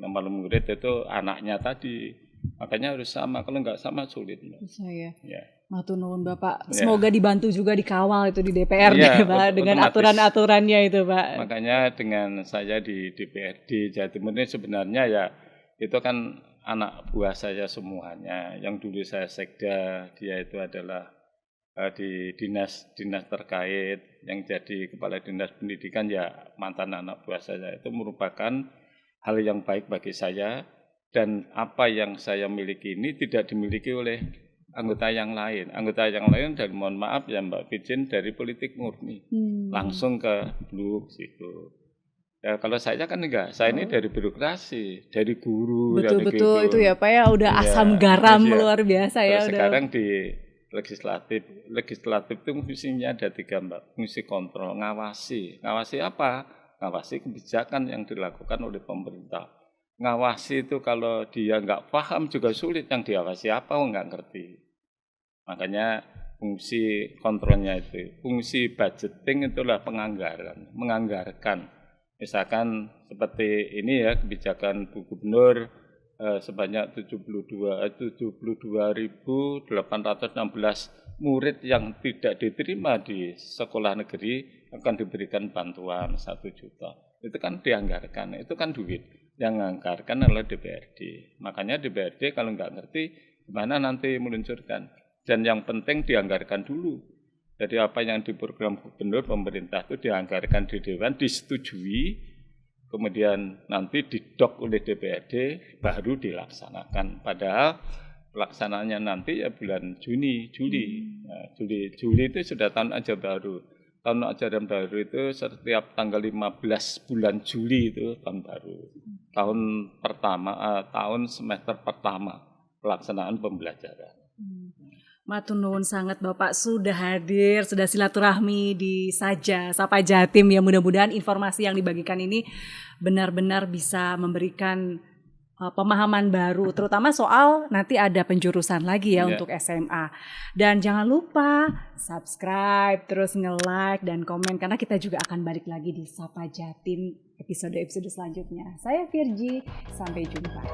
Nah, wali murid itu anaknya tadi, makanya harus sama, kalau nggak sama sulit. Saya. Ya. Matur nuwun Bapak. Semoga dibantu juga dikawal itu di DPRD Ya, Pak dengan otomatis. aturan-aturannya itu Pak. Makanya dengan saya di DPRD Jawa Timur ini sebenarnya ya itu kan anak buah saya semuanya. Yang dulu saya sekda, dia itu adalah di dinas terkait, yang jadi kepala dinas pendidikan ya mantan anak buah saya. Itu merupakan hal yang baik bagi saya, dan apa yang saya miliki ini tidak dimiliki oleh anggota yang lain. Anggota yang lain, dan mohon maaf ya Mbak Virgin, dari politik murni, langsung ke blue situ. Ya, kalau saya kan enggak, saya ini dari birokrasi, dari guru. Betul-betul gitu. itu ya Pak ya, udah asam garam luar biasa ya. Terus sekarang di legislatif itu fungsinya ada 3 Mbak, fungsi kontrol, ngawasi apa? Ngawasi kebijakan yang dilakukan oleh pemerintah. Ngawasi itu kalau dia nggak paham juga sulit, yang diawasi apa, nggak ngerti. Makanya fungsi kontrolnya itu, fungsi budgeting itulah penganggaran, menganggarkan. Misalkan seperti ini ya, kebijakan Bu Gubernur sebanyak 72.816 murid yang tidak diterima di sekolah negeri akan diberikan bantuan 1 juta. Itu kan dianggarkan, itu kan duit yang menganggarkan adalah DPRD. Makanya DPRD kalau nggak ngerti gimana nanti meluncurkan. Dan yang penting dianggarkan dulu. Jadi apa yang di program gubernur pemerintah itu dianggarkan di Dewan, disetujui, kemudian nanti didok oleh DPRD, baru dilaksanakan. Padahal pelaksanaannya nanti ya bulan Juli. Nah, Juli itu sudah tahun ajaran baru. Tahun ajaran baru itu setiap tanggal 15 bulan Juli itu tahun baru. Tahun semester pertama pelaksanaan pembelajaran. Matur nuwun sangat Bapak sudah hadir, sudah silaturahmi di Sapa Jatim ya. Mudah-mudahan informasi yang dibagikan ini benar-benar bisa memberikan pemahaman baru, terutama soal nanti ada penjurusan lagi ya untuk SMA. Dan jangan lupa subscribe, terus nge-like dan komen, karena kita juga akan balik lagi di Sapa Jatim episode selanjutnya. Saya Virgi, sampai jumpa.